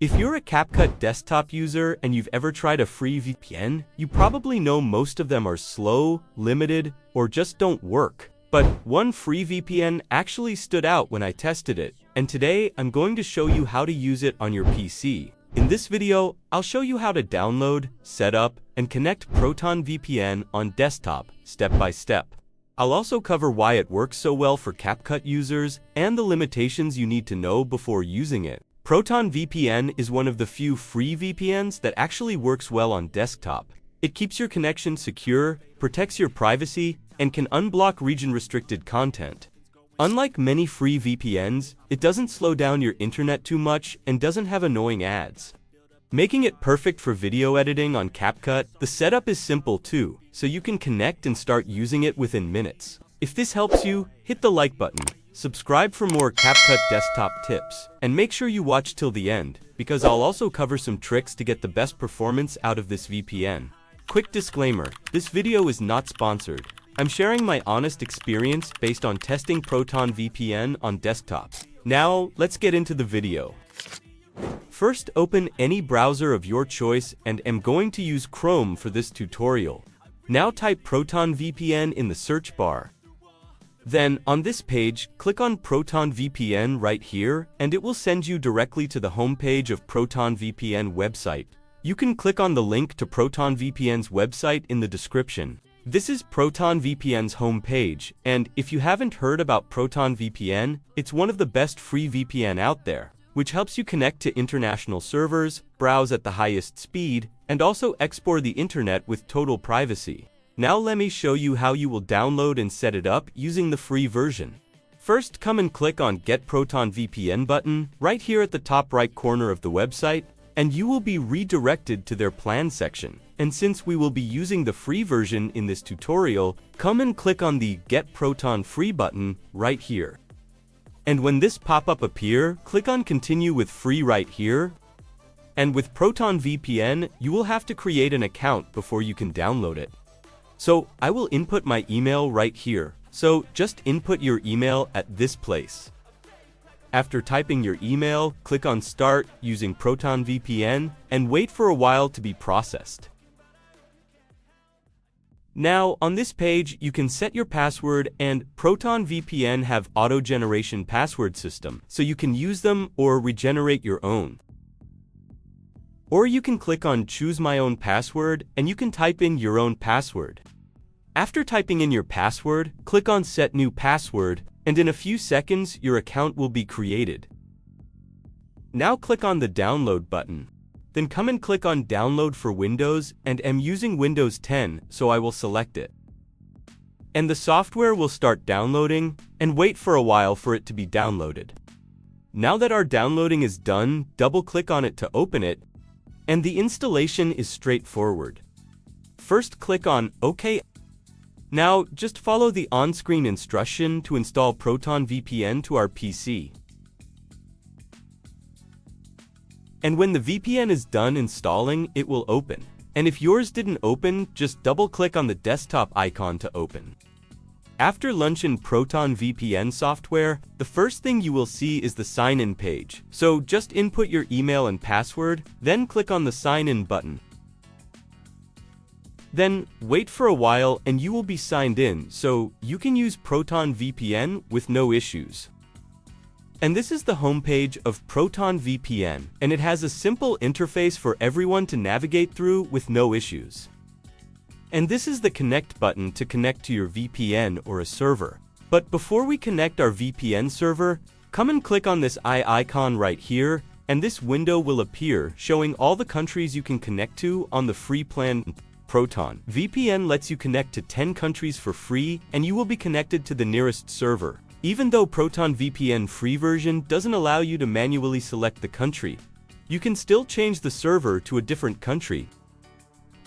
If you're a CapCut desktop user and you've ever tried a free VPN, you probably know most of them are slow, limited, or just don't work. But one free VPN actually stood out when I tested it, and today I'm going to show you how to use it on your PC. In this video, I'll show you how to download, set up, and connect Proton VPN on desktop, step by step. I'll also cover why it works so well for CapCut users and the limitations you need to know before using it. Proton VPN is one of the few free VPNs that actually works well on desktop. It keeps your connection secure, protects your privacy, and can unblock region-restricted content. Unlike many free VPNs, it doesn't slow down your internet too much and doesn't have annoying ads. Making it perfect for video editing on CapCut, the setup is simple too, so you can connect and start using it within minutes. If this helps you, hit the like button, subscribe for more CapCut desktop tips, and make sure you watch till the end, because I'll also cover some tricks to get the best performance out of this VPN. Quick disclaimer, this video is not sponsored. I'm sharing my honest experience based on testing Proton VPN on desktop. Now, let's get into the video. First, open any browser of your choice, and I'm going to use Chrome for this tutorial. Now type Proton VPN in the search bar. Then, on this page, click on Proton VPN right here, and it will send you directly to the homepage of Proton VPN website. You can click on the link to Proton VPN's website in the description. This is Proton VPN's homepage, and if you haven't heard about Proton VPN, it's one of the best free VPN out there, which helps you connect to international servers, browse at the highest speed, and also explore the internet with total privacy. Now let me show you how you will download and set it up using the free version. First, come and click on Get Proton VPN button right here at the top right corner of the website, and you will be redirected to their plan section. And since we will be using the free version in this tutorial, come and click on the Get Proton Free button right here. And when this pop-up appears, click on Continue with Free right here. And with Proton VPN, you will have to create an account before you can download it. So I will input my email right here. So just input your email at this place. After typing your email, click on Start using Proton VPN and wait for a while to be processed. Now, on this page, you can set your password, and Proton VPN have auto-generation password system, so you can use them or regenerate your own. Or you can click on Choose My Own Password, and you can type in your own password. After typing in your password, click on Set New Password, and in a few seconds, your account will be created. Now click on the Download button. Then come and click on Download for Windows, and I'm using Windows 10, so I will select it. And the software will start downloading, and wait for a while for it to be downloaded. Now that our downloading is done, double-click on it to open it, and the installation is straightforward. First click on OK. Now, just follow the on-screen instruction to install Proton VPN to our PC. And when the VPN is done installing, it will open. And if yours didn't open, just double-click on the desktop icon to open. After launching Proton VPN software, the first thing you will see is the sign-in page. So just input your email and password, then click on the sign-in button. Then, wait for a while and you will be signed in, so you can use Proton VPN with no issues. And this is the homepage of Proton VPN, and it has a simple interface for everyone to navigate through with no issues. And this is the Connect button to connect to your VPN or a server. But before we connect our VPN server, come and click on this eye icon right here, and this window will appear showing all the countries you can connect to on the free plan. Proton VPN lets you connect to 10 countries for free, and you will be connected to the nearest server. Even though Proton VPN free version doesn't allow you to manually select the country, you can still change the server to a different country.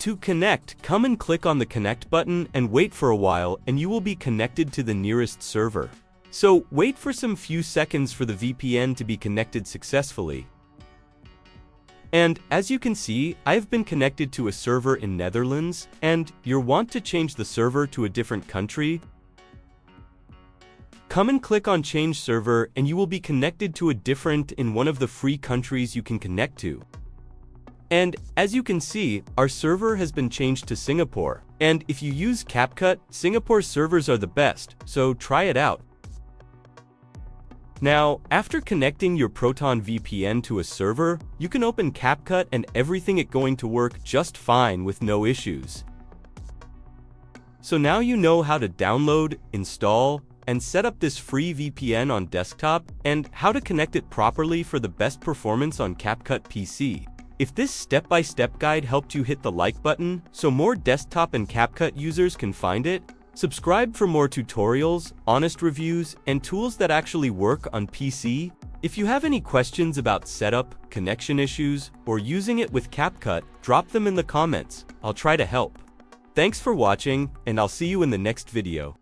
To connect, come and click on the Connect button and wait for a while, and you will be connected to the nearest server. So wait for some few seconds for the VPN to be connected successfully. And as you can see, I've been connected to a server in Netherlands, and you want to change the server to a different country? Come and click on Change Server and you will be connected to a different in one of the free countries you can connect to. And as you can see, our server has been changed to Singapore. And if you use CapCut, Singapore servers are the best, so try it out. Now, after connecting your Proton VPN to a server, you can open CapCut and everything is going to work just fine with no issues. So now you know how to download, install, and set up this free VPN on desktop and how to connect it properly for the best performance on CapCut PC. If this step-by-step guide helped you, hit the like button so more desktop and CapCut users can find it. Subscribe for more tutorials, honest reviews, and tools that actually work on PC. If you have any questions about setup, connection issues, or using it with CapCut, drop them in the comments. I'll try to help. Thanks for watching, and I'll see you in the next video.